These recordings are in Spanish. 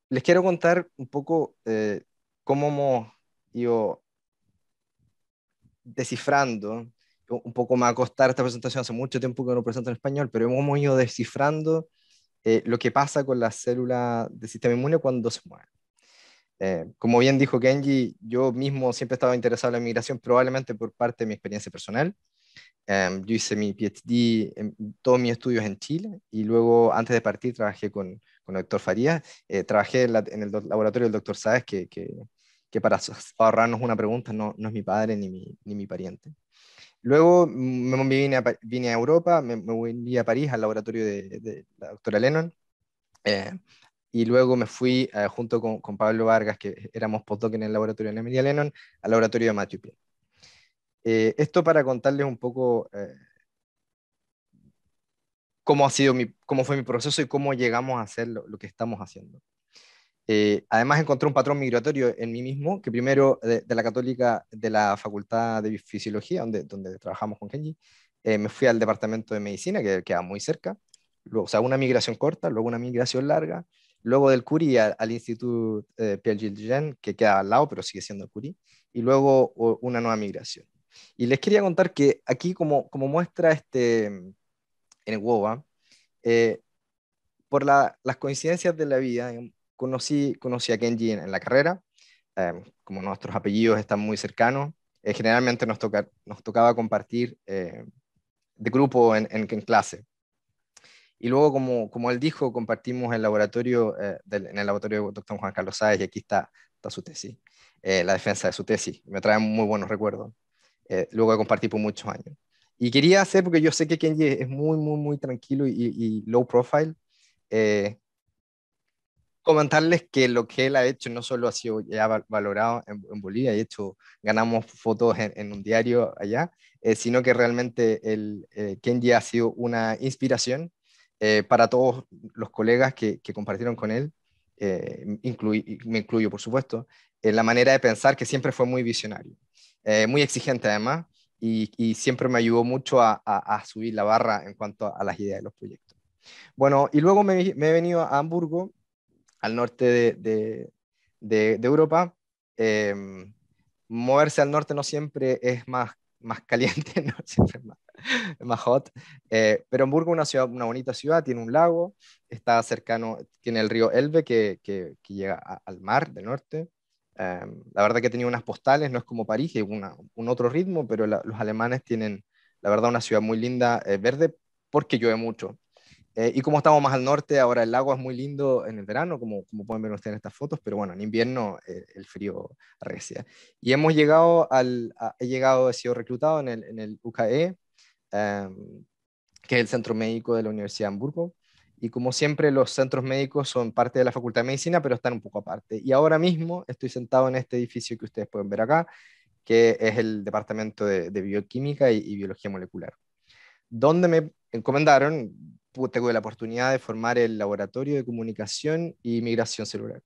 les quiero contar un poco cómo hemos ido descifrando. Un poco me va a costar esta presentación, hace mucho tiempo que no presento en español, pero hemos ido descifrando lo que pasa con las células del sistema inmune cuando se mueven. Como bien dijo Kenji, yo mismo siempre estaba interesado en la migración, probablemente por parte de mi experiencia personal. Yo hice mi PhD, todos mis estudios en Chile, y luego, antes de partir, trabajé con el doctor Farías. Trabajé en el laboratorio del doctor Sáez, que para ahorrarnos una pregunta no es mi padre ni mi pariente. Luego vine a Europa, me volví a París, al laboratorio de la doctora Lennon, eh, y luego me fui junto con Pablo Vargas, que éramos postdoc en el laboratorio de Emilia Lennon, al laboratorio de Matthew Piel. Esto para contarles un poco cómo fue mi proceso y cómo llegamos a hacer lo que estamos haciendo. Además encontré un patrón migratorio en mí mismo, que primero de la Católica, de la Facultad de Fisiología, donde trabajamos con Kenji, me fui al departamento de medicina, que queda muy cerca, luego, o sea, una migración corta, luego una migración larga, luego del Curie al Instituto Pierre Gilles Lejeune, que queda al lado, pero sigue siendo Curie, y luego una nueva migración. Y les quería contar que aquí, como muestra en el WOBA, eh, por las coincidencias de la vida, conocí a Kenji en la carrera. Como nuestros apellidos están muy cercanos, generalmente nos tocaba compartir de grupo en clase. Y luego, como él dijo, compartimos el laboratorio, en el laboratorio del doctor Juan Carlos Sáez, y aquí está su tesis, la defensa de su tesis. Me trae muy buenos recuerdos. Luego de compartir por muchos años. Y quería hacer, porque yo sé que Kenji es muy tranquilo y low profile, eh, comentarles que lo que él ha hecho no solo ha sido ya valorado en Bolivia, de hecho ganamos fotos en un diario allá, sino que realmente Kenji ha sido una inspiración para todos los colegas que compartieron con él, me incluyo por supuesto, en la manera de pensar que siempre fue muy visionario, muy exigente además, y siempre me ayudó mucho a subir la barra en cuanto a las ideas de los proyectos. Bueno, y luego me he venido a Hamburgo, al norte de Europa. Eh, Moverse al norte no siempre es más caliente, no siempre es más hot. Pero Hamburgo es una bonita ciudad, tiene un lago, está cercano, tiene el río Elbe que llega al mar del norte. La verdad que tenía unas postales, no es como París, que es un otro ritmo, pero los alemanes tienen, la verdad, una ciudad muy linda, verde, porque llueve mucho. Y como estamos más al norte, ahora el lago es muy lindo en el verano, como pueden ver ustedes en estas fotos, pero bueno, en invierno el frío arrecia. Y he llegado, he sido reclutado en el UKE, que es el centro médico de la Universidad de Hamburgo. Y como siempre, los centros médicos son parte de la Facultad de Medicina, pero están un poco aparte. Y ahora mismo estoy sentado en este edificio que ustedes pueden ver acá, que es el Departamento de Bioquímica y Biología Molecular, donde me encomendaron, tuve la oportunidad de formar el Laboratorio de Comunicación y Migración Celular,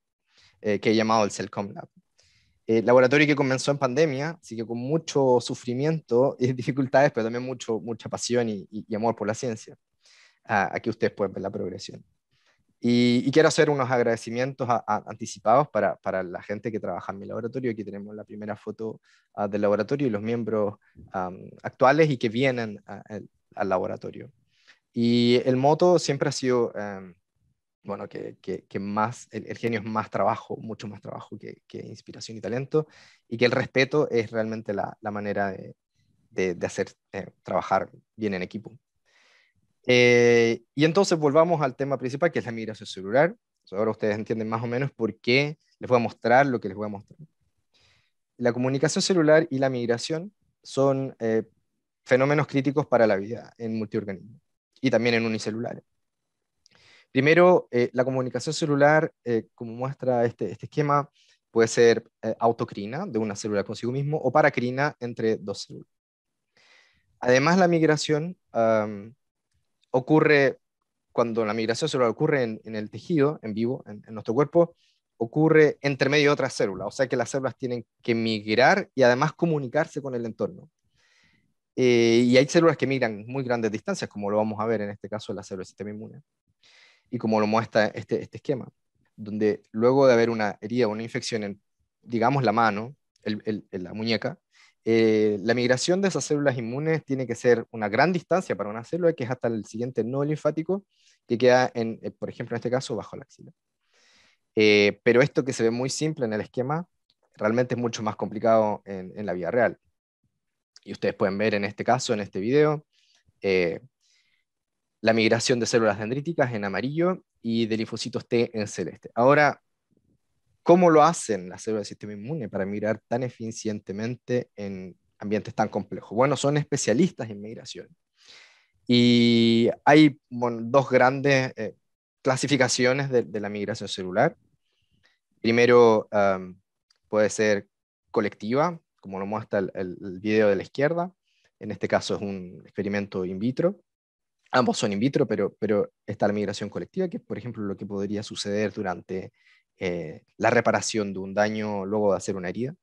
que he llamado el Cellcom Lab. Laboratorio que comenzó en pandemia, así que con mucho sufrimiento y dificultades, pero también mucha pasión y amor por la ciencia. Aquí ustedes pueden ver la progresión. Y quiero hacer unos agradecimientos anticipados para la gente que trabaja en mi laboratorio. Aquí tenemos la primera foto del laboratorio y los miembros actuales y que vienen al laboratorio. Y el moto siempre ha sido, bueno, que más, el genio es más trabajo, mucho más trabajo que inspiración y talento, y que el respeto es realmente la manera de hacer trabajar bien en equipo. Y entonces volvamos al tema principal, que es la migración celular. Ahora ustedes entienden más o menos por qué les voy a mostrar lo que les voy a mostrar. La comunicación celular y la migración son fenómenos críticos para la vida en multiorganismos y también en unicelulares. Primero, la comunicación celular, como muestra este esquema, puede ser autocrina de una célula consigo mismo o paracrina entre dos células. Además, la migración ocurre cuando la migración celular ocurre en el tejido, en vivo, en nuestro cuerpo, ocurre entre medio de otras células, o sea que las células tienen que migrar y además comunicarse con el entorno. Y hay células que migran muy grandes distancias, como lo vamos a ver en este caso la célula del sistema inmune, y como lo muestra este esquema. donde luego de haber una herida o una infección en, digamos, la mano, en la muñeca, la migración de esas células inmunes tiene que ser una gran distancia para una célula, que es hasta el siguiente nodo linfático, que queda, por ejemplo, en este caso, bajo la axila. Pero esto que se ve muy simple en el esquema, realmente es mucho más complicado en la vida real. Y ustedes pueden ver en este caso, en este video, eh, la migración de células dendríticas en amarillo y de linfocitos T en celeste. Ahora, ¿cómo lo hacen las células del sistema inmune para migrar tan eficientemente en ambientes tan complejos? Bueno, son especialistas en migración. Y hay, bueno, dos grandes clasificaciones de la migración celular. Primero, puede ser colectiva, como lo muestra el video de la izquierda. En este caso es un experimento in vitro. Ambos son in vitro, pero está la migración colectiva, que es, por ejemplo, lo que podría suceder durante la reparación de un daño luego de hacer una herida.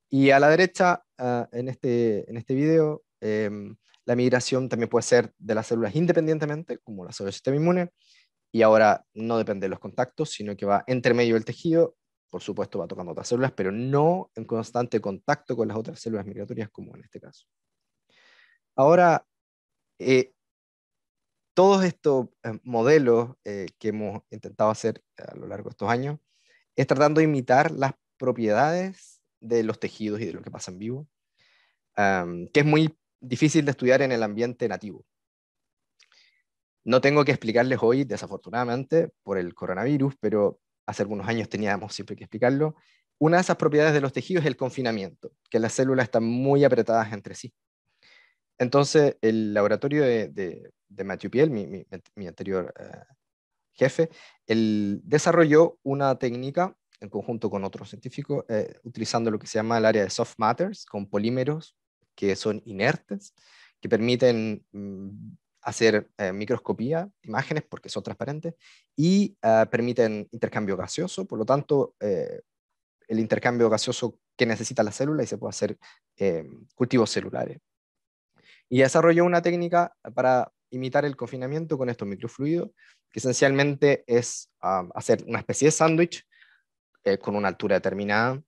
Y a la derecha, en este video, la migración también puede ser de las células independientemente, como las células del sistema inmune, y ahora no depende de los contactos, sino que va entre medio del tejido, por supuesto va tocando otras células, pero no en constante contacto con las otras células migratorias, como en este caso. Ahora, todos estos modelos que hemos intentado hacer a lo largo de estos años es tratando de imitar las propiedades de los tejidos y de lo que pasa en vivo, que es muy difícil de estudiar en el ambiente nativo. No tengo que explicarles hoy, desafortunadamente, por el coronavirus, pero hace algunos años teníamos siempre que explicarlo. Una de esas propiedades de los tejidos es el confinamiento, que las células están muy apretadas entre sí. Entonces, el laboratorio de Matthew Piel, mi anterior jefe, él desarrolló una técnica en conjunto con otros científicos, utilizando lo que se llama el área de soft matters, con polímeros que son inertes, que permiten hacer microscopía de imágenes porque son transparentes y permiten intercambio gaseoso. Por lo tanto, el intercambio gaseoso que necesita la célula, y se puede hacer cultivos celulares. Y desarrolló una técnica para imitar el confinamiento con estos microfluidos, que esencialmente es hacer una especie de sándwich con una altura determinada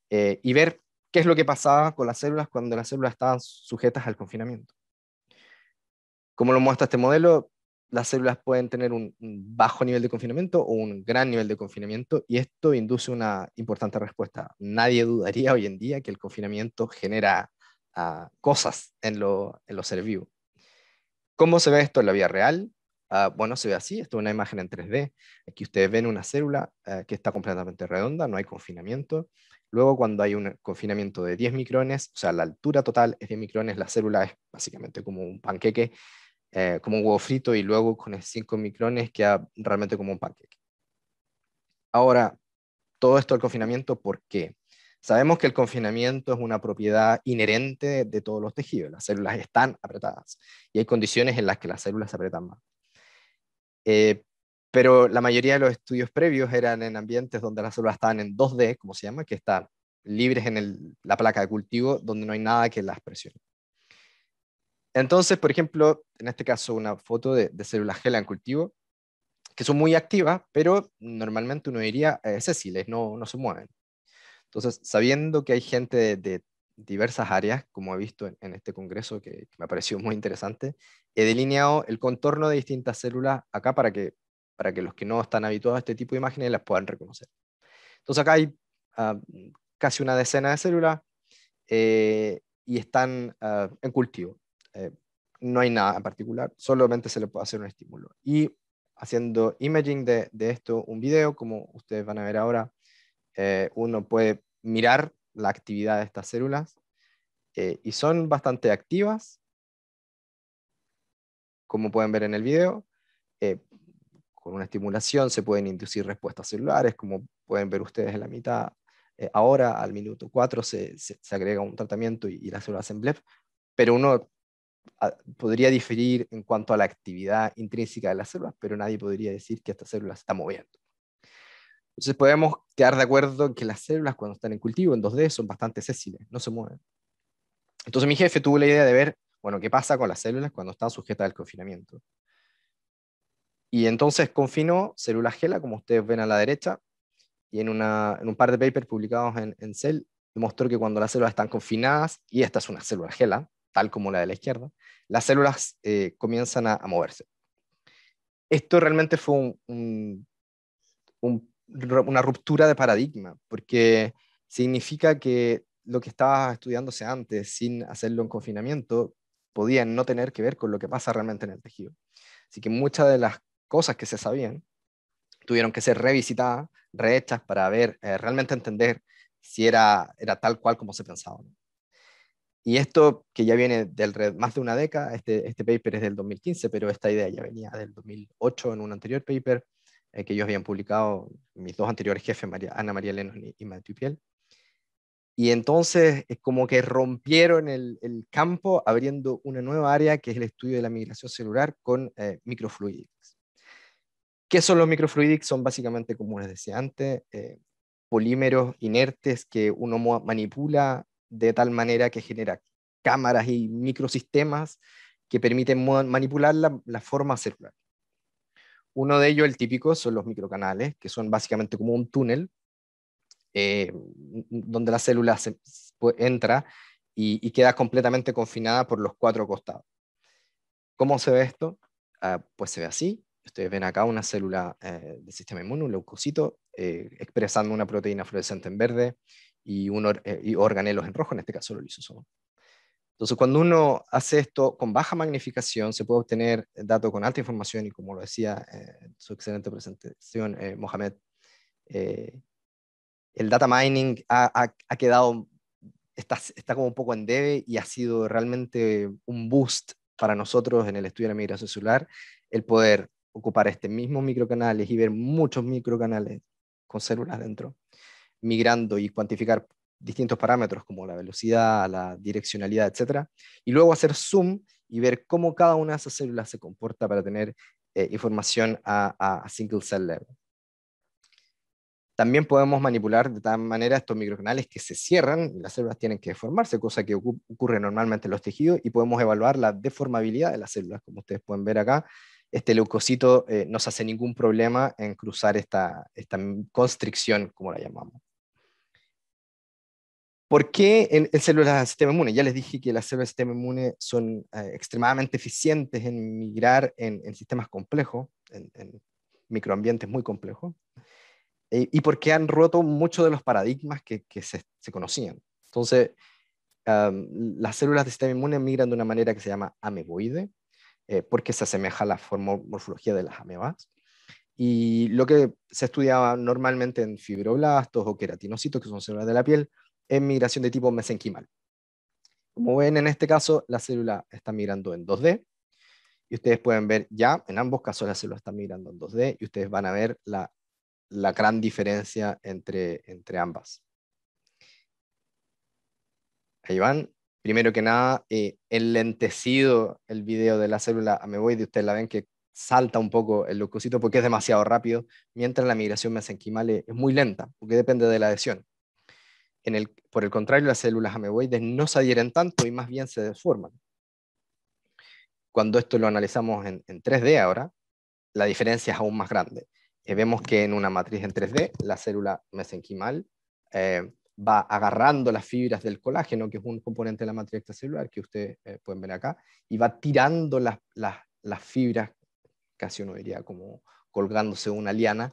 y ver qué es lo que pasaba con las células cuando las células estaban sujetas al confinamiento. Como lo muestra este modelo, las células pueden tener un bajo nivel de confinamiento o un gran nivel de confinamiento, y esto induce una importante respuesta. Nadie dudaría hoy en día que el confinamiento genera cosas en los seres vivos. ¿Cómo se ve esto en la vida real? Bueno, se ve así. Esto es una imagen en 3D. Aquí ustedes ven una célula que está completamente redonda, no hay confinamiento. Luego, cuando hay un confinamiento de 10 micrones, o sea, la altura total es 10 micrones, la célula es básicamente como un panqueque, como un huevo frito, y luego con 5 micrones queda realmente como un panqueque. Ahora, todo esto del confinamiento, ¿por qué? Sabemos que el confinamiento es una propiedad inherente de todos los tejidos. Las células están apretadas y hay condiciones en las que las células se apretan más. Pero la mayoría de los estudios previos eran en ambientes donde las células estaban en 2D, como se llama, que están libres en la placa de cultivo, donde no hay nada que las presione. Entonces, por ejemplo, en este caso una foto de células GELA en cultivo, que son muy activas, pero normalmente uno diría sésiles, no se mueven. Entonces, sabiendo que hay gente de diversas áreas, como he visto en este congreso, que me ha parecido muy interesante, he delineado el contorno de distintas células acá para que los que no están habituados a este tipo de imágenes las puedan reconocer. Entonces, acá hay casi una decena de células y están en cultivo. No hay nada en particular, solamente se le puede hacer un estímulo. Y haciendo imaging de esto, un video, como ustedes van a ver ahora, uno puede mirar la actividad de estas células y son bastante activas, como pueden ver en el video. Eh, con una estimulación se pueden inducir respuestas celulares, como pueden ver ustedes en la mitad. Ahora, al minuto 4, se agrega un tratamiento y las células hacen bleb, pero uno podría diferir en cuanto a la actividad intrínseca de las células, pero nadie podría decir que esta célula se está moviendo. Entonces podemos quedar de acuerdo en que las células cuando están en cultivo, en 2D, son bastante sésiles, no se mueven. Entonces mi jefe tuvo la idea de ver, bueno, qué pasa con las células cuando están sujetas al confinamiento. Y entonces confinó células HeLa, como ustedes ven a la derecha, y en un par de papers publicados en Cell, demostró que cuando las células están confinadas, y esta es una célula HeLa, tal como la de la izquierda, las células comienzan a moverse. Esto realmente fue una ruptura de paradigma, porque significa que lo que estaba estudiándose antes, sin hacerlo en confinamiento, podía no tener que ver con lo que pasa realmente en el tejido. Así que muchas de las cosas que se sabían tuvieron que ser revisitadas, rehechas para ver, realmente entender si era tal cual como se pensaba, ¿no? Y esto que ya viene de más de una década, este paper es del 2015, pero esta idea ya venía del 2008 en un anterior paper que ellos habían publicado, mis dos anteriores jefes, Ana María Lennon y Matthew Piel. Y entonces es como que rompieron el campo abriendo una nueva área que es el estudio de la migración celular con microfluidics. ¿Qué son los microfluidics? Son básicamente, como les decía antes, polímeros inertes que uno manipula de tal manera que genera cámaras y microsistemas que permiten manipular la forma celular. Uno de ellos, el típico, son los microcanales, que son básicamente como un túnel donde la célula entra y queda completamente confinada por los cuatro costados. ¿Cómo se ve esto? Pues se ve así. Ustedes ven acá una célula del sistema inmune, un leucocito, expresando una proteína fluorescente en verde y organelos en rojo, en este caso los lisosomas. Entonces, cuando uno hace esto con baja magnificación, se puede obtener datos con alta información y, como lo decía en su excelente presentación, Mohamed, eh, el data mining ha quedado, está como un poco en debe y ha sido realmente un boost para nosotros en el estudio de la migración celular, el poder ocupar este mismo microcanales y ver muchos microcanales con células dentro, migrando y cuantificar distintos parámetros como la velocidad, la direccionalidad, etcétera, y luego hacer zoom y ver cómo cada una de esas células se comporta para tener información a single cell level. También podemos manipular de tal manera estos microcanales que se cierran y las células tienen que deformarse, cosa que ocurre normalmente en los tejidos, y podemos evaluar la deformabilidad de las células. Como ustedes pueden ver acá, este leucocito no se hace ningún problema en cruzar esta constricción, como la llamamos. ¿Por qué en células del sistema inmune? Ya les dije que las células del sistema inmune son extremadamente eficientes en migrar en sistemas complejos, en microambientes muy complejos, y porque han roto muchos de los paradigmas que se conocían. Entonces, las células del sistema inmune migran de una manera que se llama ameboide, porque se asemeja a la morfología de las amebas. Y lo que se estudiaba normalmente en fibroblastos o queratinocitos, que son células de la piel, es migración de tipo mesenquimal. Como ven en este caso, la célula está migrando en 2D, y ustedes pueden ver ya, en ambos casos la célula está migrando en 2D, y ustedes van a ver la gran diferencia entre ambas. Ahí van. Primero que nada, enlentecido el video de la célula ameboide, ustedes la ven que salta un poco el leucocito porque es demasiado rápido, mientras la migración mesenquimal es muy lenta, porque depende de la adhesión. Por el contrario, las células ameboides no se adhieren tanto y más bien se deforman. Cuando esto lo analizamos en 3D ahora, la diferencia es aún más grande. Vemos que en una matriz en 3D, la célula mesenquimal va agarrando las fibras del colágeno, que es un componente de la matriz extracelular, que ustedes pueden ver acá, y va tirando las fibras, casi uno diría como colgándose una liana,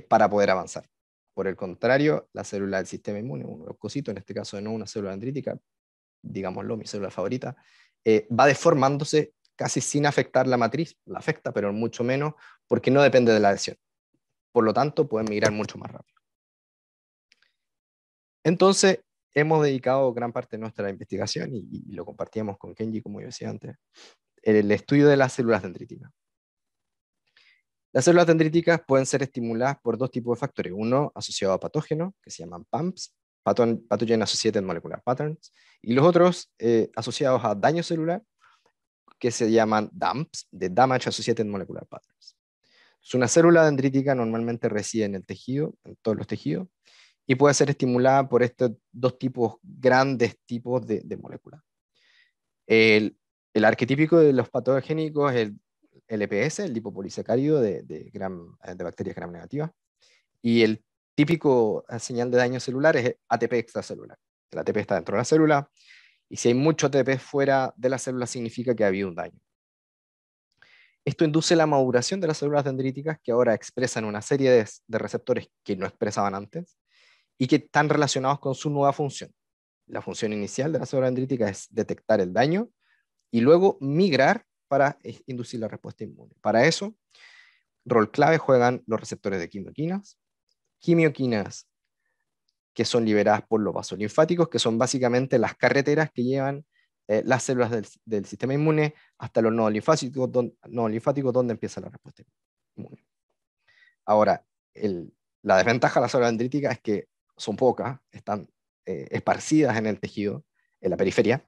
para poder avanzar. Por el contrario, la célula del sistema inmune, un leucocito, en este caso no una célula dendrítica, digámoslo, mi célula favorita, va deformándose casi sin afectar la matriz, la afecta, pero mucho menos, porque no depende de la adhesión. Por lo tanto, pueden migrar mucho más rápido. Entonces, hemos dedicado gran parte de nuestra investigación, y lo compartíamos con Kenji, como yo decía antes, el estudio de las células dendríticas. Las células dendríticas pueden ser estimuladas por dos tipos de factores. Uno asociado a patógenos, que se llaman PAMPs, Pathogen Associated Molecular Patterns, y los otros asociados a daño celular, que se llaman DAMPs, de Damage Associated Molecular Patterns. Una célula dendrítica normalmente reside en el tejido, en todos los tejidos, y puede ser estimulada por estos dos grandes tipos de moléculas. El arquetípico de los patogénicos es LPS, el lipopolisacárido de bacterias gram negativas, y el típico señal de daño celular es ATP extracelular. El ATP está dentro de la célula, y si hay mucho ATP fuera de la célula significa que ha habido un daño. Esto induce la maduración de las células dendríticas, que ahora expresan una serie de receptores que no expresaban antes y que están relacionados con su nueva función. La función inicial de la célula dendrítica es detectar el daño y luego migrar para inducir la respuesta inmune. Para eso, rol clave juegan los receptores de quimioquinas que son liberadas por los vasos linfáticos, que son básicamente las carreteras que llevan las células del sistema inmune hasta los nodos linfáticos, donde empieza la respuesta inmune. Ahora, la desventaja de la célula dendrítica es que son pocas, están esparcidas en el tejido, en la periferia,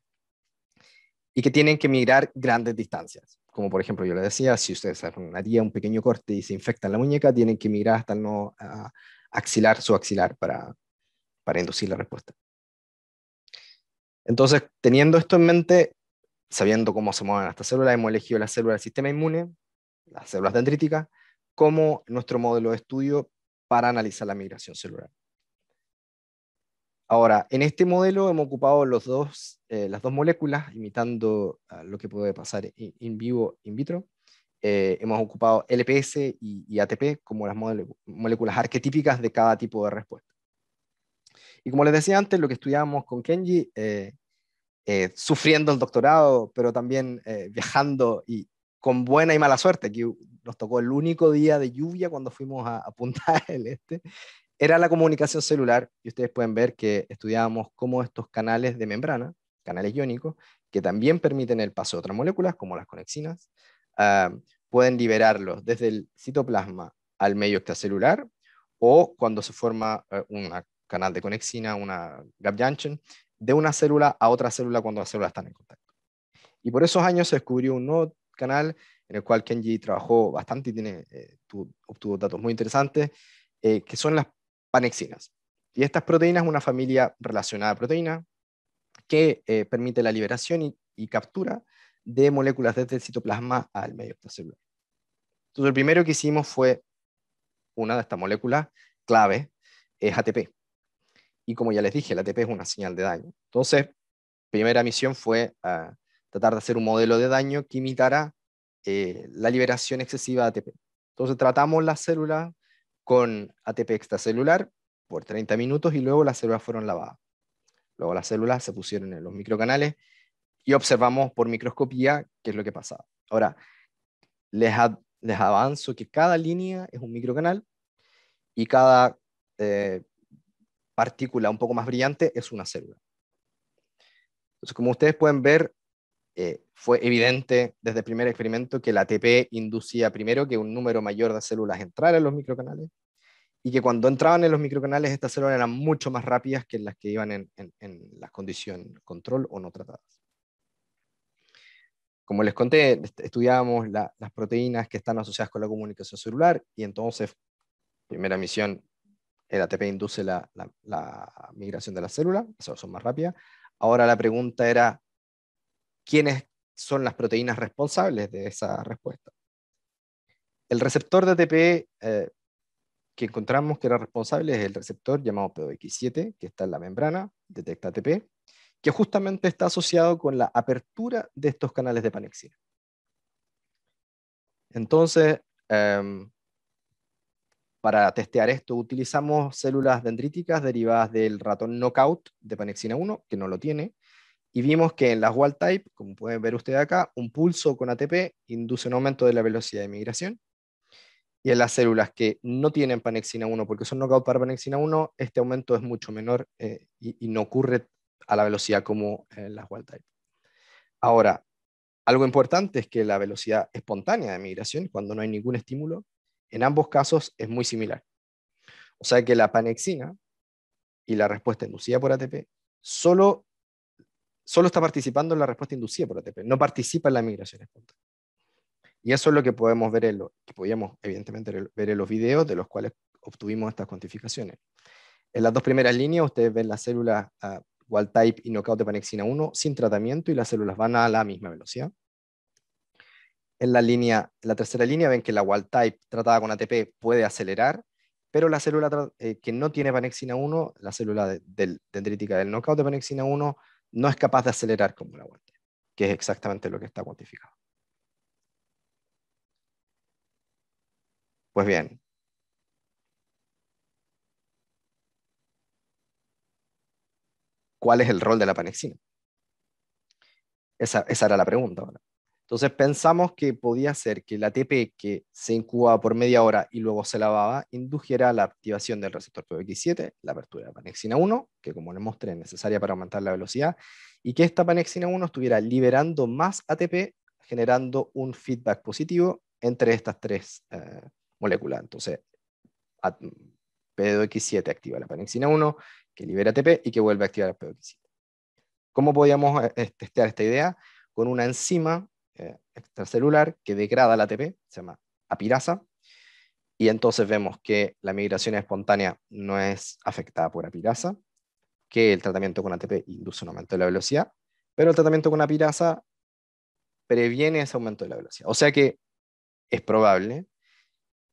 y que tienen que migrar grandes distancias. Como por ejemplo yo les decía, si ustedes harían un pequeño corte y se infectan la muñeca, tienen que migrar hasta el nodo subaxilar para inducir la respuesta. Entonces, teniendo esto en mente, sabiendo cómo se mueven estas células, hemos elegido las células del sistema inmune, las células dendríticas, como nuestro modelo de estudio para analizar la migración celular. Ahora, en este modelo hemos ocupado las dos moléculas, imitando lo que puede pasar in vivo, in vitro. Hemos ocupado LPS y ATP como las moléculas arquetípicas de cada tipo de respuesta. Y como les decía antes, lo que estudiábamos con Kenji, sufriendo el doctorado, pero también viajando y con buena y mala suerte. Aquí nos tocó el único día de lluvia cuando fuimos a Punta del Este. Era la comunicación celular, y ustedes pueden ver que estudiábamos cómo estos canales de membrana, canales iónicos, que también permiten el paso de otras moléculas, como las conexinas, pueden liberarlos desde el citoplasma al medio extracelular, o cuando se forma un canal de conexina, una gap junction, de una célula a otra célula cuando las células están en contacto. Y por esos años se descubrió un nuevo canal en el cual Kenji trabajó bastante y obtuvo datos muy interesantes, que son las panexinas. Y estas proteínas, una familia relacionada a proteínas que permite la liberación y captura de moléculas desde el citoplasma al medio extracelular. Entonces, el primero que hicimos fue una de estas moléculas clave, es ATP. Y como ya les dije, el ATP es una señal de daño. Entonces, primera misión fue tratar de hacer un modelo de daño que imitara la liberación excesiva de ATP. Entonces, tratamos las células con ATP extracelular por 30 minutos y luego las células fueron lavadas. Luego las células se pusieron en los microcanales y observamos por microscopía qué es lo que pasaba. Ahora, les avanzo que cada línea es un microcanal y cada partícula un poco más brillante es una célula. Entonces, como ustedes pueden ver, fue evidente desde el primer experimento que el ATP inducía primero que un número mayor de células entrara en los microcanales, y que cuando entraban en los microcanales estas células eran mucho más rápidas que las que iban en las condiciones control o no tratadas. Como les conté, estudiábamos las proteínas que están asociadas con la comunicación celular, y entonces, primera misión, el ATP induce la migración de las células, esas son más rápidas. Ahora la pregunta era, ¿quiénes son las proteínas responsables de esa respuesta? El receptor de ATP que encontramos que era responsable es el receptor llamado POX7, que está en la membrana, detecta ATP, que justamente está asociado con la apertura de estos canales de panexina. Entonces, para testear esto, utilizamos células dendríticas derivadas del ratón knockout de panexina 1, que no lo tiene, y vimos que en las wild type, como pueden ver ustedes acá, un pulso con ATP induce un aumento de la velocidad de migración, y en las células que no tienen panexina 1, porque son knockout para panexina 1, este aumento es mucho menor y no ocurre a la velocidad como en las wild type. Ahora, algo importante es que la velocidad espontánea de migración, cuando no hay ningún estímulo, en ambos casos es muy similar. O sea que la panexina y la respuesta inducida por ATP solo está participando en la respuesta inducida por ATP, no participa en la migración espontánea. Y eso es lo que podemos ver que podíamos evidentemente ver en los videos de los cuales obtuvimos estas cuantificaciones. En las dos primeras líneas ustedes ven las células wild type y knockout de panexina 1 sin tratamiento, y las células van a la misma velocidad. En la tercera línea ven que la wild type tratada con ATP puede acelerar, pero la célula que no tiene panexina 1, la célula dendrítica del knockout de panexina 1, no es capaz de acelerar como la wild type, que es exactamente lo que está cuantificado. Pues bien, ¿cuál es el rol de la panexina? Esa era la pregunta ahora. Entonces pensamos que podía ser que la ATP que se incubaba por media hora y luego se lavaba indujera la activación del receptor PBX7, la apertura de panexina 1, que como les mostré es necesaria para aumentar la velocidad, y que esta panexina 1 estuviera liberando más ATP, generando un feedback positivo entre estas tres moléculas. Entonces, PDX7 activa la panexina 1, que libera ATP y que vuelve a activar el PDX7. ¿Cómo podíamos testear esta idea? Con una enzima extracelular que degrada la ATP, se llama apirasa, y entonces vemos que la migración espontánea no es afectada por apirasa, que el tratamiento con ATP induce un aumento de la velocidad, pero el tratamiento con apirasa previene ese aumento de la velocidad. O sea que es probable,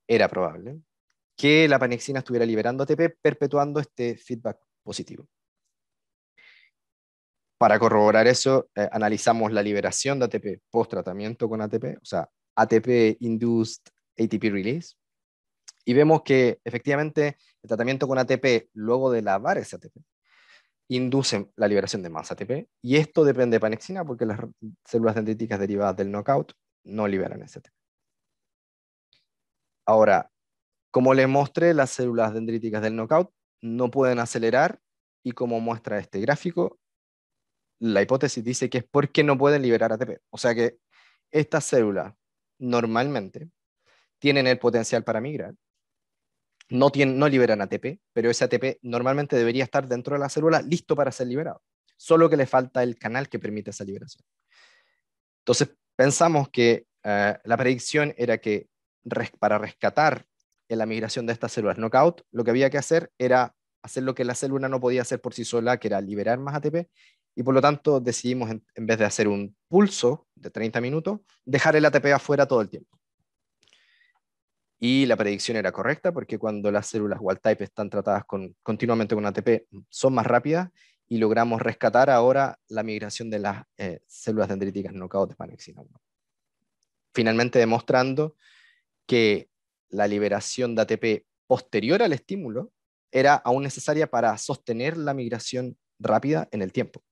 era probable, que la panexina estuviera liberando ATP, perpetuando este feedback positivo. Para corroborar eso, analizamos la liberación de ATP post-tratamiento con ATP, o sea, ATP-induced ATP release, y vemos que efectivamente el tratamiento con ATP, luego de lavar ese ATP, induce la liberación de más ATP, y esto depende de panexina porque las células dendríticas derivadas del knockout no liberan ese ATP. Ahora, como les mostré, las células dendríticas del knockout no pueden acelerar, y como muestra este gráfico, la hipótesis dice que es porque no pueden liberar ATP. O sea que estas células normalmente tienen el potencial para migrar, no liberan ATP, pero ese ATP normalmente debería estar dentro de la célula listo para ser liberado, solo que le falta el canal que permite esa liberación. Entonces pensamos que la predicción era que para rescatar en la migración de estas células knockout, lo que había que hacer era hacer lo que la célula no podía hacer por sí sola, que era liberar más ATP, y por lo tanto decidimos, en vez de hacer un pulso de 30 minutos, dejar el ATP afuera todo el tiempo. Y la predicción era correcta porque cuando las células wild type están tratadas continuamente con ATP, son más rápidas, y logramos rescatar ahora la migración de las células dendríticas knockout de panexina 1. Finalmente demostrando que la liberación de ATP posterior al estímulo era aún necesaria para sostener la migración rápida en el tiempo.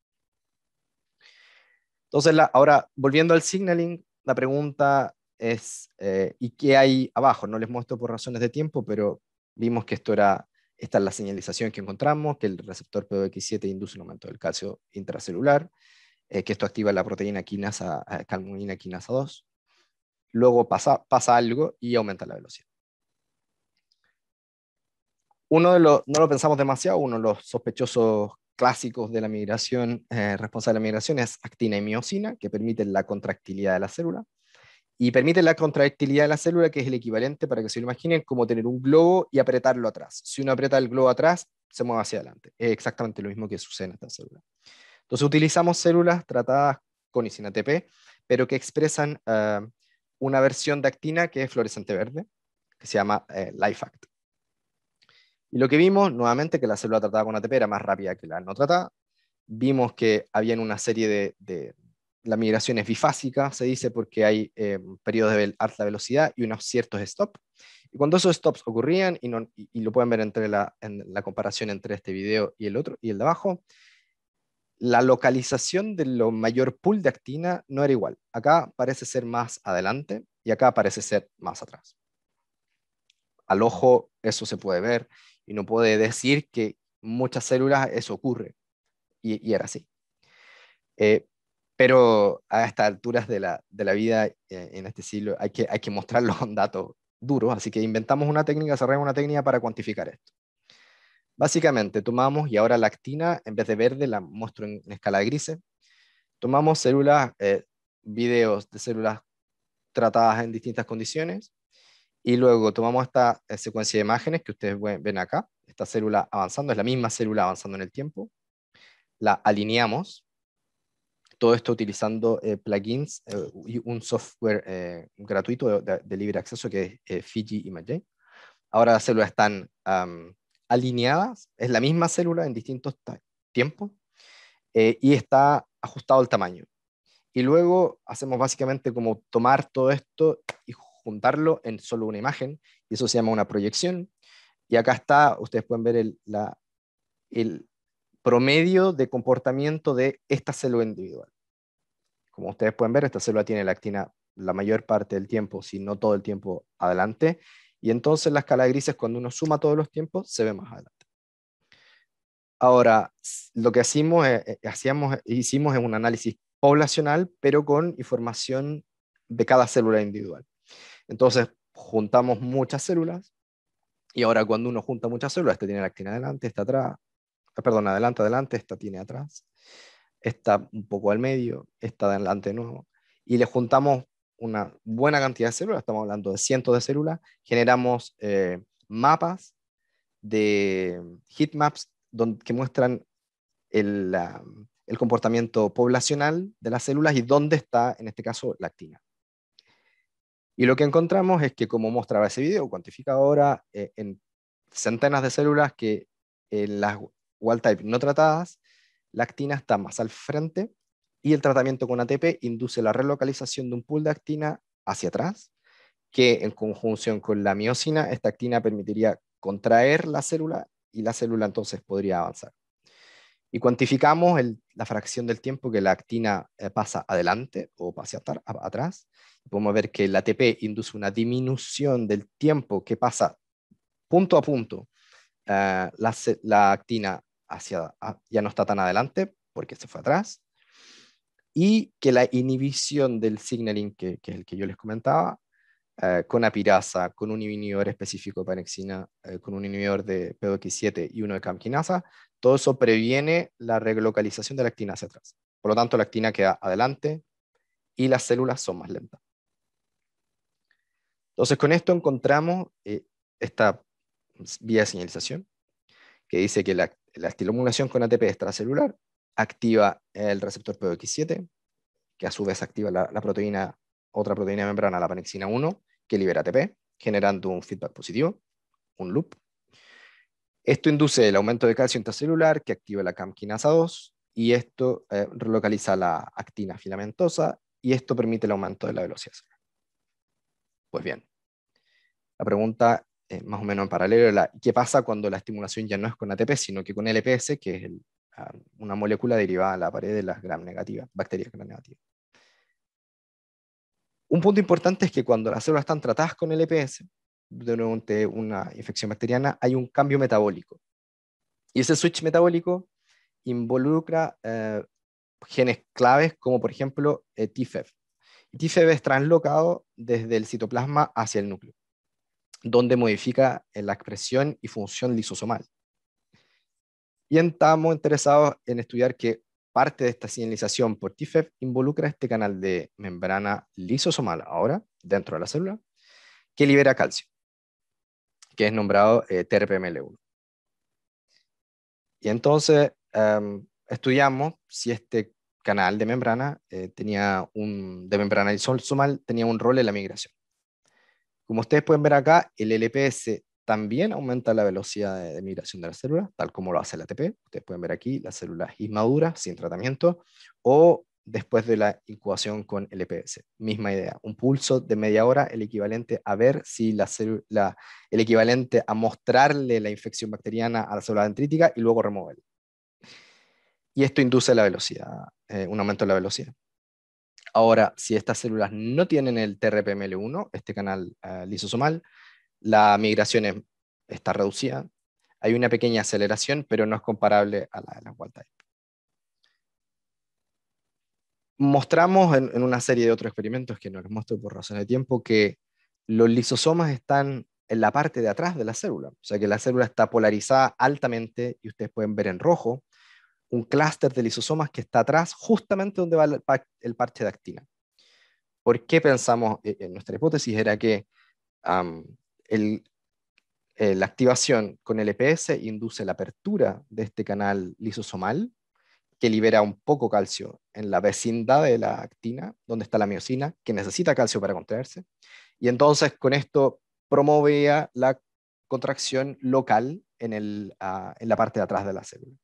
Entonces, ahora, volviendo al signaling, la pregunta es, ¿y qué hay abajo? No les muestro por razones de tiempo, pero vimos que esta es la señalización que encontramos, que el receptor PBX7 induce un aumento del calcio intracelular, que esto activa la proteína quinasa, calmonina quinasa 2. Luego pasa algo y aumenta la velocidad. No lo pensamos demasiado, uno de los sospechosos clásicos de la migración, responsable de la migración, es actina y miosina, que permiten la contractilidad de la célula. Y permiten la contractilidad de la célula, que es el equivalente, para que se lo imaginen, como tener un globo y apretarlo atrás. Si uno aprieta el globo atrás, se mueve hacia adelante. Es exactamente lo mismo que sucede en esta célula. Entonces utilizamos células tratadas con y sin ATP, pero que expresan una versión de actina que es fluorescente verde, que se llama LifeAct. Y lo que vimos, nuevamente, que la célula tratada con ATP era más rápida que la no tratada. Vimos que había una serie la migración es bifásica, se dice, porque hay periodos de alta velocidad y unos ciertos stops. Y cuando esos stops ocurrían, y lo pueden ver en la comparación entre este video y el otro, y el de abajo, la localización de lo mayor pool de actina no era igual. Acá parece ser más adelante y acá parece ser más atrás. Al ojo eso se puede ver, y no puede decir que muchas células eso ocurre, y era así. Eh, pero a estas alturas de la vida, en este siglo, hay que mostrarlo con datos duros, así que inventamos una técnica, desarrollamos una técnica para cuantificar esto. Básicamente tomamos, y ahora la actina, en vez de verde, la muestro en escala de grises, tomamos células, videos de células tratadas en distintas condiciones, y luego tomamos esta secuencia de imágenes que ustedes ven acá, esta célula avanzando, es la misma célula avanzando en el tiempo, la alineamos, todo esto utilizando plugins y un software gratuito de libre acceso que es Fiji Imagery. Ahora las células están alineadas, es la misma célula en distintos tiempos y está ajustado el tamaño. Y luego hacemos básicamente como tomar todo esto y juntarlo en solo una imagen, y eso se llama una proyección. Y acá está, ustedes pueden ver el promedio de comportamiento de esta célula individual. Como ustedes pueden ver, esta célula tiene la actina la mayor parte del tiempo, si no todo el tiempo, adelante, y entonces la escala de grises, cuando uno suma todos los tiempos, se ve más adelante. Ahora, lo que hicimos es un análisis poblacional, pero con información de cada célula individual. Entonces, juntamos muchas células, y ahora cuando uno junta muchas células, esta tiene la actina adelante, esta atrás, perdón, adelante, esta tiene atrás, esta un poco al medio, esta adelante de nuevo, y le juntamos una buena cantidad de células, estamos hablando de cientos de células, generamos mapas de heatmaps que muestran el comportamiento poblacional de las células y dónde está, en este caso, la actina. Y lo que encontramos es que, como mostraba ese video, cuantifica ahora en centenas de células que en las wild type no tratadas, la actina está más al frente y el tratamiento con ATP induce la relocalización de un pool de actina hacia atrás, que en conjunción con la miosina, esta actina permitiría contraer la célula y la célula entonces podría avanzar. Y cuantificamos la fracción del tiempo que la actina pasa adelante o pasa atrás. Podemos ver que el ATP induce una disminución del tiempo que pasa punto a punto la actina ya no está tan adelante porque se fue atrás, y que la inhibición del signaling, que es el que yo les comentaba, con apirasa, con un inhibidor específico de panexina, con un inhibidor de PDX7 y uno de CAM quinasa, todo eso previene la relocalización de la actina hacia atrás. Por lo tanto, la actina queda adelante y las células son más lentas. Entonces, con esto encontramos esta vía de señalización que dice que la estimulación con ATP extracelular activa el receptor PDX7, que a su vez activa otra proteína de membrana, la panexina 1, que libera ATP, generando un feedback positivo, un loop. Esto induce el aumento de calcio intracelular, que activa la CAM quinasa 2, y esto relocaliza la actina filamentosa, y esto permite el aumento de la velocidad celular. Pues bien, la pregunta más o menos en paralelo es ¿qué pasa cuando la estimulación ya no es con ATP, sino que con LPS, que es una molécula derivada de la pared de las gram negativas, bacterias gram negativas? Un punto importante es que cuando las células están tratadas con LPS, durante una infección bacteriana, hay un cambio metabólico. Y ese switch metabólico involucra genes claves como, por ejemplo, TFEV. TFEV es translocado desde el citoplasma hacia el núcleo, donde modifica la expresión y función lisosomal. Y estamos interesados en estudiar que parte de esta señalización por TFEV involucra este canal de membrana lisosomal ahora, dentro de la célula, que libera calcio, que es nombrado TRPML1. Y entonces estudiamos si este canal de membrana de membrana lisosomal tenía un rol en la migración. Como ustedes pueden ver acá, el LPS también aumenta la velocidad de migración de la célula, tal como lo hace el ATP. Ustedes pueden ver aquí las células inmaduras, sin tratamiento, o después de la incubación con LPS. Misma idea, un pulso de media hora, el equivalente a ver si el equivalente a mostrarle la infección bacteriana a la célula dendrítica y luego removerla. Y esto induce la velocidad, un aumento de la velocidad. Ahora, si estas células no tienen el TRPML1, este canal lisosomal, la migración está reducida. Hay una pequeña aceleración, pero no es comparable a la de la wild type. Mostramos en una serie de otros experimentos que no les muestro por razones de tiempo que los lisosomas están en la parte de atrás de la célula. O sea que la célula está polarizada altamente y ustedes pueden ver en rojo un clúster de lisosomas que está atrás, justamente donde va el parche de actina. ¿Por qué pensamos? Nuestra hipótesis era que la activación con LPS induce la apertura de este canal lisosomal, que libera un poco calcio en la vecindad de la actina, donde está la miosina, que necesita calcio para contraerse. Y entonces con esto promovía la contracción local en la parte de atrás de la célula.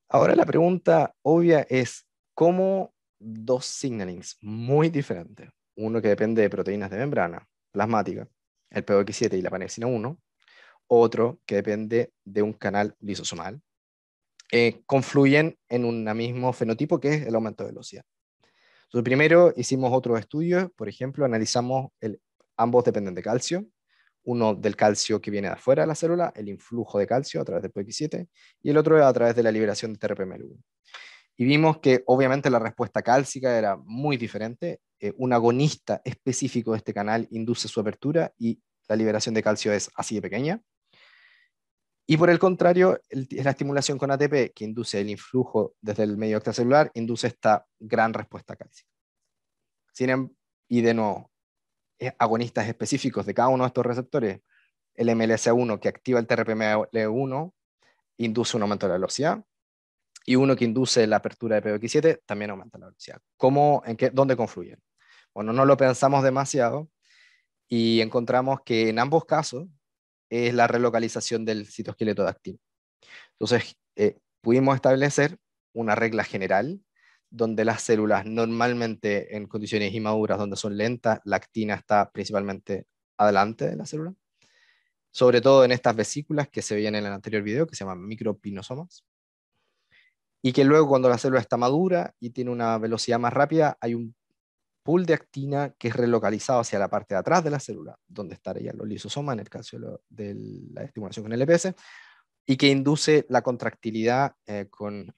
Ahora la pregunta obvia es, ¿cómo dos signalings muy diferentes, uno que depende de proteínas de membrana plasmática, el POX7 y la panexina 1, otro que depende de un canal lisosomal, confluyen en un mismo fenotipo que es el aumento de velocidad? Entonces, primero hicimos otros estudios, por ejemplo, analizamos ambos dependen de calcio, uno del calcio que viene de afuera de la célula, el influjo de calcio a través del PX7, y el otro a través de la liberación de TRPML1. Y vimos que obviamente la respuesta cálcica era muy diferente. Un agonista específico de este canal induce su apertura y la liberación de calcio es así de pequeña. Y por el contrario, la estimulación con ATP, que induce el influjo desde el medio extracelular, induce esta gran respuesta cálcica. Y de nuevo, agonistas específicos de cada uno de estos receptores, el MLSA1 que activa el TRPM1 induce un aumento de la velocidad, y uno que induce la apertura de PBX7 también aumenta la velocidad. ¿Dónde confluyen? Bueno, no lo pensamos demasiado y encontramos que en ambos casos es la relocalización del citoesqueleto de actina. Entonces, pudimos establecer una regla general donde las células normalmente en condiciones inmaduras donde son lentas, la actina está principalmente adelante de la célula, sobre todo en estas vesículas que se veían en el anterior video, que se llaman micropinosomas, y que luego cuando la célula está madura y tiene una velocidad más rápida, hay un pool de actina que es relocalizado hacia la parte de atrás de la célula, donde estarían los lisosomas en el caso de la estimulación con LPS, y que induce la contractilidad con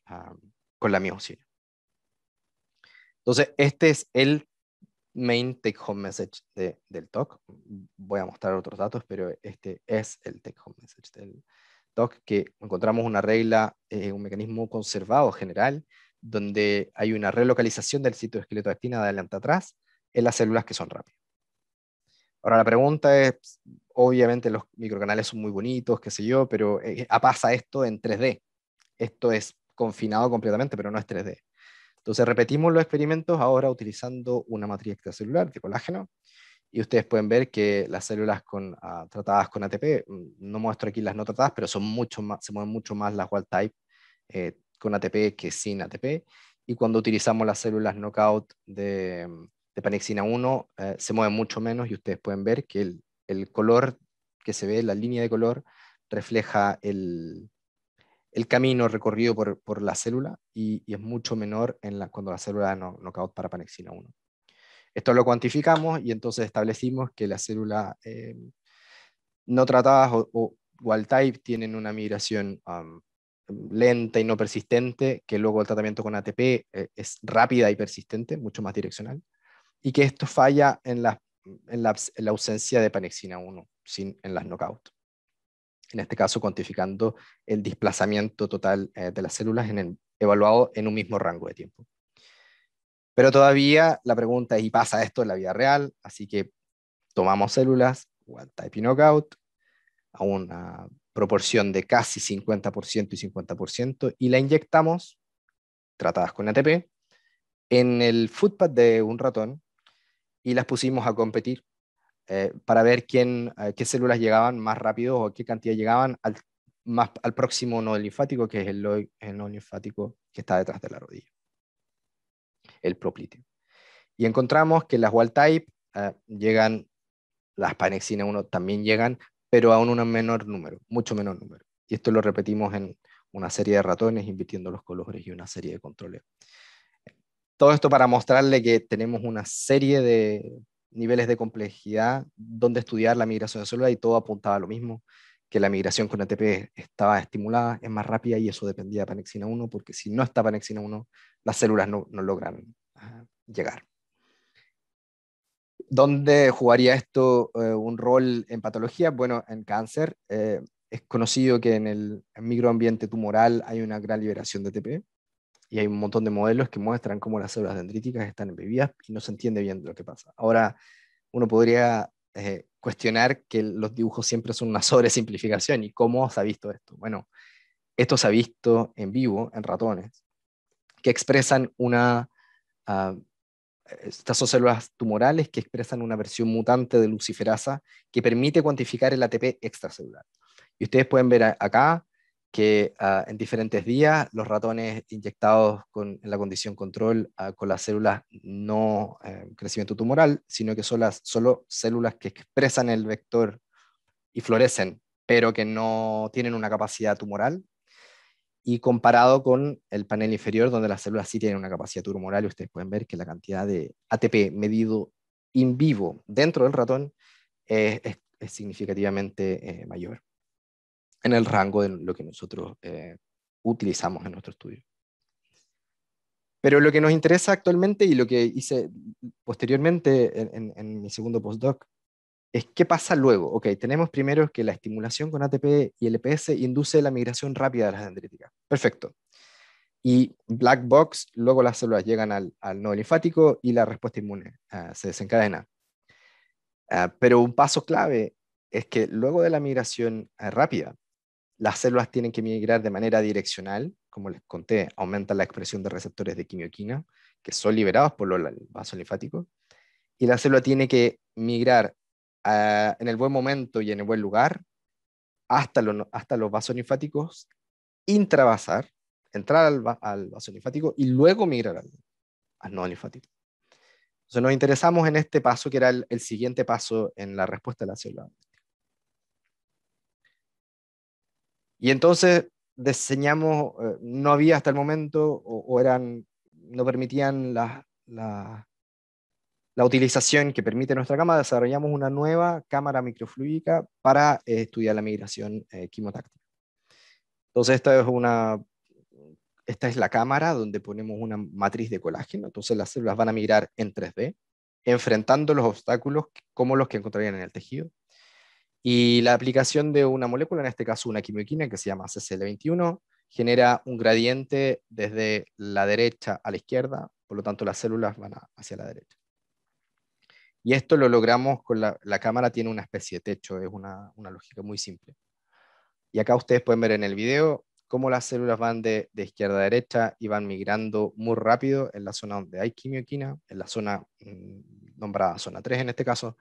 la miosina. Entonces, este es el main take-home message del talk. Voy a mostrar otros datos, pero este es el take-home message del talk, que encontramos una regla, un mecanismo conservado general, donde hay una relocalización del citoesqueleto de actina de adelante a atrás en las células que son rápidas. Ahora la pregunta es, obviamente los microcanales son muy bonitos, qué sé yo, pero pasa esto en 3D. Esto es confinado completamente, pero no es 3D. Entonces repetimos los experimentos ahora utilizando una matriz extracelular de colágeno, y ustedes pueden ver que las células tratadas con ATP, no muestro aquí las no tratadas, pero son mucho más, se mueven mucho más las wild type con ATP que sin ATP, y cuando utilizamos las células knockout de panexina 1, se mueven mucho menos, y ustedes pueden ver que el color que se ve, la línea de color, refleja el camino recorrido por la célula, y es mucho menor cuando la célula knockout para panexina 1. Esto lo cuantificamos y entonces establecimos que las células no tratadas o wild type tienen una migración lenta y no persistente, que luego el tratamiento con ATP es rápida y persistente, mucho más direccional, y que esto falla en la ausencia de panexina 1, en las knockout. En este caso, cuantificando el desplazamiento total de las células evaluado en un mismo rango de tiempo. Pero todavía la pregunta es, ¿y pasa esto en la vida real? Así que tomamos células, wild type y knockout, a una proporción de casi 50% y 50%, y la inyectamos, tratadas con ATP, en el footpad de un ratón, y las pusimos a competir para ver qué células llegaban más rápido o qué cantidad llegaban al próximo nodo linfático, que es el nodo linfático que está detrás de la rodilla, el proplíteo. Y encontramos que las wild type llegan, las panexina 1 también llegan, pero a un menor número, mucho menor número. Y esto lo repetimos en una serie de ratones, invirtiendo los colores y una serie de controles. Todo esto para mostrarle que tenemos una serie de niveles de complejidad donde estudiar la migración de células, y todo apuntaba a lo mismo, que la migración con ATP estaba estimulada, es más rápida, y eso dependía de panexina 1, porque si no está panexina 1, las células no logran llegar. ¿Dónde jugaría esto un rol en patología? Bueno, en cáncer. Es conocido que en el microambiente tumoral hay una gran liberación de ATP, y hay un montón de modelos que muestran cómo las células dendríticas están embebidas y no se entiende bien lo que pasa. Ahora, uno podría cuestionar que los dibujos siempre son una sobresimplificación, y cómo se ha visto esto. Bueno, Esto se ha visto en vivo en ratones, que expresan estas son células tumorales que expresan una versión mutante de luciferasa que permite cuantificar el ATP extracelular. Y ustedes pueden ver acá que en diferentes días los ratones inyectados en la condición control con las células no crecimiento tumoral, sino que son solo células que expresan el vector y florecen, pero que no tienen una capacidad tumoral, y comparado con el panel inferior, donde las células sí tienen una capacidad tumoral, y ustedes pueden ver que la cantidad de ATP medido in vivo dentro del ratón es significativamente mayor en el rango de lo que nosotros utilizamos en nuestro estudio. Pero lo que nos interesa actualmente y lo que hice posteriormente en mi segundo postdoc es qué pasa luego. Ok, tenemos primero que la estimulación con ATP y LPS induce la migración rápida de las dendríticas. Perfecto. Y black box, luego las células llegan al nodo linfático y la respuesta inmune se desencadena. Pero un paso clave es que luego de la migración rápida, las células tienen que migrar de manera direccional, como les conté, aumentan la expresión de receptores de quimioquina, que son liberados por el vaso linfático, y la célula tiene que migrar en el buen momento y en el buen lugar hasta los vasos linfáticos, intravasar, entrar al vaso linfático y luego migrar al nodo linfático. Entonces nos interesamos en este paso, que era el siguiente paso en la respuesta de la célula. Y entonces diseñamos, no había hasta el momento, no permitían la utilización que permite nuestra cámara, desarrollamos una nueva cámara microfluídica para estudiar la migración quimotáctica. Entonces esta es la cámara donde ponemos una matriz de colágeno, entonces las células van a migrar en 3D, enfrentando los obstáculos como los que encontrarían en el tejido. Y la aplicación de una molécula, en este caso una quimioquina que se llama CCL21, genera un gradiente desde la derecha a la izquierda, por lo tanto las células van hacia la derecha. Y esto lo logramos con la cámara, tiene una especie de techo, es una lógica muy simple. Y acá ustedes pueden ver en el video cómo las células van de izquierda a derecha y van migrando muy rápido en la zona donde hay quimioquina, en la zona nombrada zona 3 en este caso,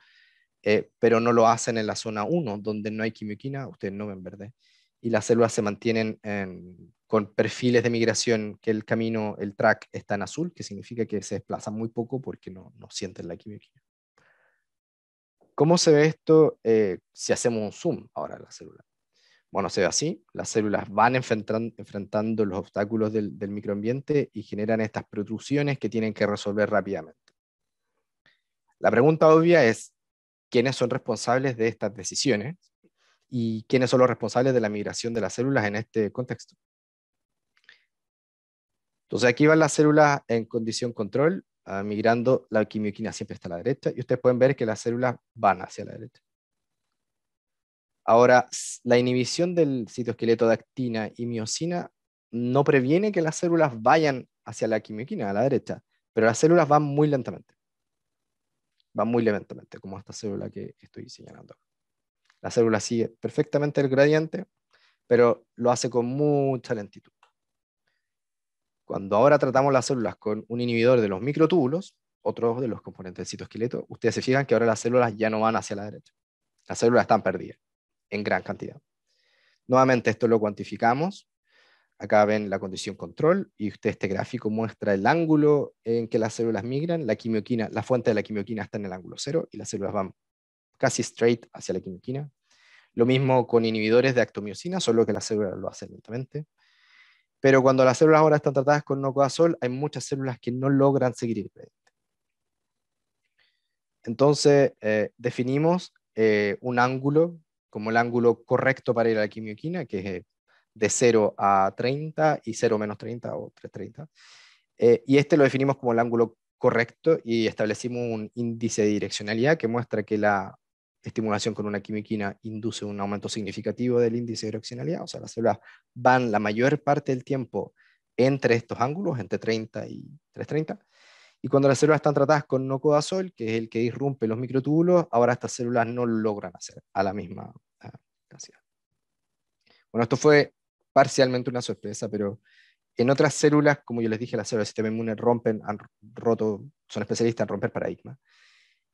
pero no lo hacen en la zona 1, donde no hay quimioquina, ustedes no ven verde. Y las células se mantienen con perfiles de migración que el camino, el track está en azul, que significa que se desplazan muy poco porque no sienten la quimioquina. ¿Cómo se ve esto si hacemos un zoom ahora a la célula? Bueno, se ve así, las células van enfrentando los obstáculos del microambiente y generan estas protrusiones que tienen que resolver rápidamente. La pregunta obvia es, ¿quiénes son responsables de estas decisiones? ¿Y quiénes son los responsables de la migración de las células en este contexto? Entonces aquí van las células en condición control, migrando, la quimioquina siempre está a la derecha, y ustedes pueden ver que las células van hacia la derecha. Ahora, la inhibición del citoesqueleto de actina y miosina no previene que las células vayan hacia la quimioquina, a la derecha, pero las células van muy lentamente. Van muy lentamente, como esta célula que estoy señalando. La célula sigue perfectamente el gradiente, pero lo hace con mucha lentitud. Cuando ahora tratamos las células con un inhibidor de los microtúbulos, otro de los componentes del citoesqueleto, ustedes se fijan que ahora las células ya no van hacia la derecha. Las células están perdidas en gran cantidad. Nuevamente esto lo cuantificamos. Acá ven la condición control y este gráfico muestra el ángulo en que las células migran. La fuente de la quimioquina está en el ángulo 0 y las células van casi straight hacia la quimioquina. Lo mismo con inhibidores de actomiosina, solo que las células lo hacen lentamente. Pero cuando las células ahora están tratadas con nocodazol, hay muchas células que no logran seguir el gradiente. Entonces, definimos un ángulo como el ángulo correcto para ir a la quimioquina, que es de 0 a 30 y 0 menos 30 o 330. Y este lo definimos como el ángulo correcto y establecimos un índice de direccionalidad que muestra que la estimulación con una quimioquina induce un aumento significativo del índice de direccionalidad, o sea, las células van la mayor parte del tiempo entre estos ángulos, entre 30 y 330, y cuando las células están tratadas con nocodazol, que es el que irrumpe los microtúbulos, ahora estas células no lo logran hacer a la misma cantidad. Bueno, esto fue parcialmente una sorpresa, pero en otras células, como yo les dije, las células del sistema inmune han roto, son especialistas en romper paradigmas.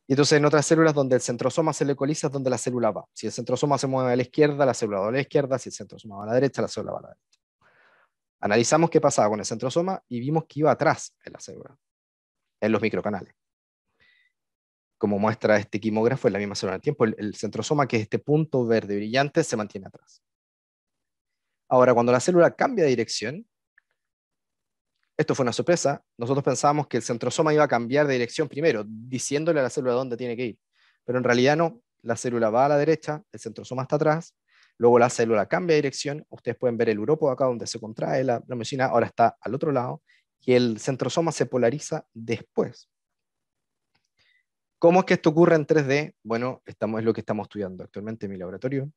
Y entonces en otras células donde el centrosoma se localiza es donde la célula va. Si el centrosoma se mueve a la izquierda, la célula va a la izquierda. Si el centrosoma va a la derecha, la célula va a la derecha. Analizamos qué pasaba con el centrosoma y vimos que iba atrás en la célula, en los microcanales. Como muestra este quimógrafo, en la misma célula del tiempo, el centrosoma, que es este punto verde brillante, se mantiene atrás. Ahora, cuando la célula cambia de dirección, esto fue una sorpresa, nosotros pensábamos que el centrosoma iba a cambiar de dirección primero, diciéndole a la célula dónde tiene que ir. Pero en realidad no, la célula va a la derecha, el centrosoma está atrás, luego la célula cambia de dirección, ustedes pueden ver el uropo acá donde se contrae la miosina, ahora está al otro lado, y el centrosoma se polariza después. ¿Cómo es que esto ocurre en 3D? Bueno, es lo que estamos estudiando actualmente en mi laboratorio,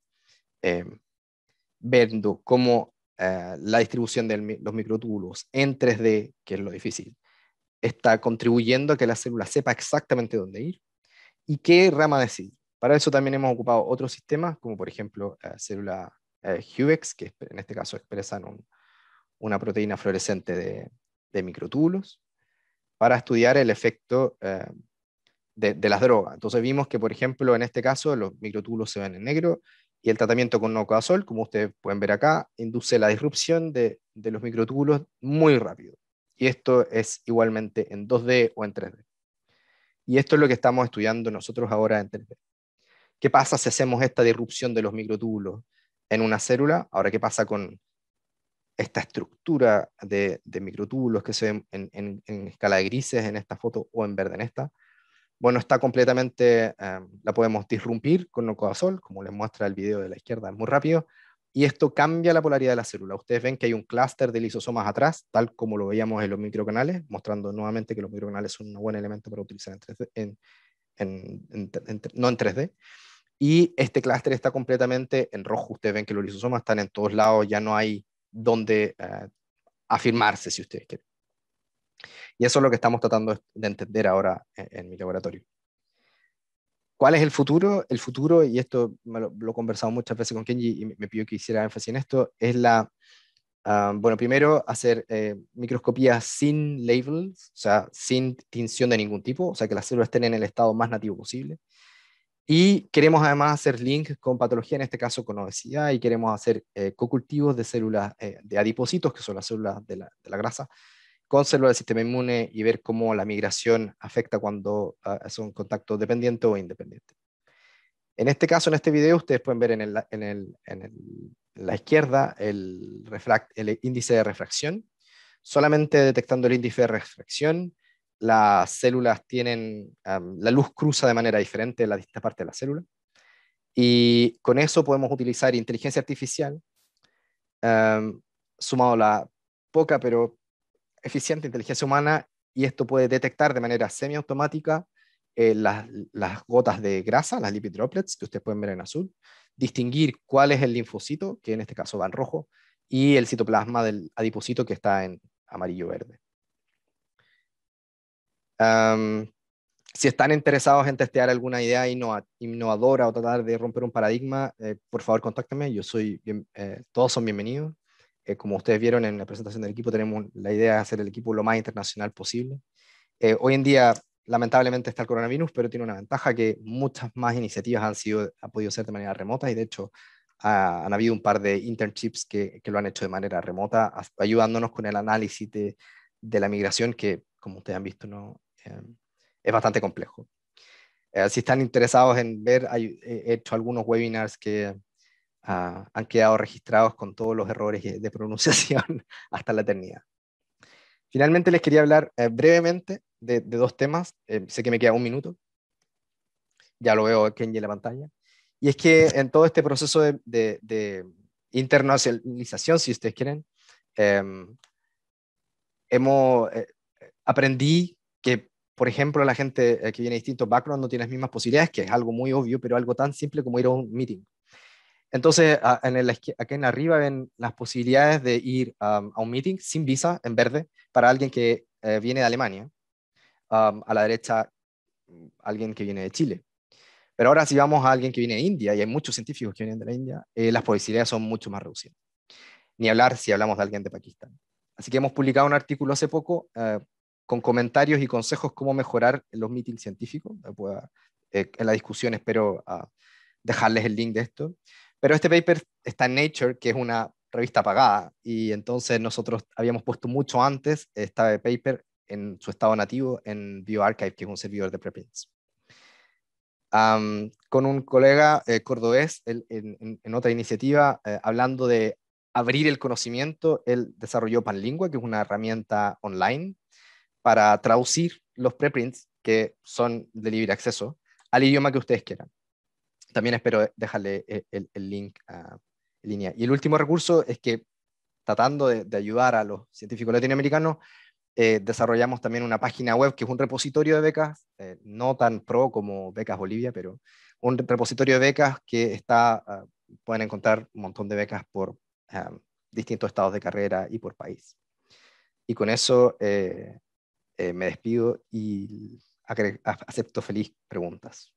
viendo cómo la distribución de los microtúbulos en 3D, que es lo difícil, está contribuyendo a que la célula sepa exactamente dónde ir y qué rama decidir. Para eso también hemos ocupado otros sistemas, como por ejemplo célula Huvex, que en este caso expresan una proteína fluorescente de microtúbulos, para estudiar el efecto de las drogas. Entonces vimos que, por ejemplo, en este caso los microtúbulos se ven en negro y el tratamiento con nocoazol, como ustedes pueden ver acá, induce la disrupción de los microtúbulos muy rápido. Y esto es igualmente en 2D o en 3D. Y esto es lo que estamos estudiando nosotros ahora en 3D. ¿Qué pasa si hacemos esta disrupción de los microtúbulos en una célula? Ahora, ¿qué pasa con esta estructura de microtúbulos que se ven en escala de grises en esta foto o en verde en esta? Bueno, está completamente, la podemos disrumpir con nocoazol, como les muestra el video de la izquierda, es muy rápido, y esto cambia la polaridad de la célula. Ustedes ven que hay un clúster de lisosomas atrás, tal como lo veíamos en los microcanales, mostrando nuevamente que los microcanales son un buen elemento para utilizar en 3D, no en 3D. Y este clúster está completamente en rojo. Ustedes ven que los lisosomas están en todos lados, ya no hay donde afirmarse, si ustedes quieren. Y eso es lo que estamos tratando de entender ahora en mi laboratorio. ¿Cuál es el futuro? El futuro, y esto lo he conversado muchas veces con Kenji y me pidió que hiciera énfasis en esto, es bueno, primero hacer microscopías sin labels, o sea, sin tinción de ningún tipo, o sea, que las células estén en el estado más nativo posible. Y queremos además hacer links con patología, en este caso con obesidad, y queremos hacer cocultivos de células de adipocitos, que son las células de la grasa, con células del sistema inmune y ver cómo la migración afecta cuando son contactos dependientes o independientes. En este caso, en este video, ustedes pueden ver en la izquierda el índice de refracción. Solamente detectando el índice de refracción, las células tienen, la luz cruza de manera diferente en la distintas partes de la célula. Y con eso podemos utilizar inteligencia artificial, sumado a la poca pero eficiente inteligencia humana, y esto puede detectar de manera semiautomática las gotas de grasa, las lipid droplets, que ustedes pueden ver en azul, distinguir cuál es el linfocito, que en este caso va en rojo, y el citoplasma del adipocito, que está en amarillo-verde. Si están interesados en testear alguna idea innovadora o tratar de romper un paradigma, por favor contáctenme, todos son bienvenidos. Como ustedes vieron en la presentación del equipo, tenemos la idea de hacer el equipo lo más internacional posible. Hoy en día, lamentablemente, está el coronavirus, pero tiene una ventaja que muchas más iniciativas han podido ser de manera remota, y de hecho han habido un par de internships que lo han hecho de manera remota, ayudándonos con el análisis de la migración, que como ustedes han visto, no, es bastante complejo. Si están interesados en ver, he hecho algunos webinars que han quedado registrados con todos los errores de pronunciación hasta la eternidad. Finalmente les quería hablar brevemente de dos temas. Sé que me queda un minuto. Ya lo veo aquí en la pantalla. Y es que en todo este proceso de internacionalización, si ustedes quieren, aprendí que, por ejemplo, la gente que viene de distintos backgrounds no tiene las mismas posibilidades, que es algo muy obvio, pero algo tan simple como ir a un meeting. Entonces, aquí en arriba ven las posibilidades de ir a un meeting sin visa, en verde, para alguien que viene de Alemania. A la derecha, alguien que viene de Chile. Pero ahora si vamos a alguien que viene de India, y hay muchos científicos que vienen de la India, las posibilidades son mucho más reducidas. ni hablar si hablamos de alguien de Pakistán. Así que hemos publicado un artículo hace poco con comentarios y consejos cómo mejorar los meetings científicos. En la discusión espero dejarles el link de esto. Pero este paper está en Nature, que es una revista pagada, y entonces nosotros habíamos puesto mucho antes este paper en su estado nativo en bioRxiv, que es un servidor de preprints. Con un colega cordobés en otra iniciativa, hablando de abrir el conocimiento, él desarrolló Panlingua, que es una herramienta online para traducir los preprints que son de libre acceso al idioma que ustedes quieran. También espero dejarle el link en línea. Y el último recurso es que, tratando de ayudar a los científicos latinoamericanos, desarrollamos también una página web que es un repositorio de becas, no tan pro como Becas Bolivia, pero un repositorio de becas que está, pueden encontrar un montón de becas por distintos estados de carrera y por país. Y con eso me despido y acepto feliz preguntas.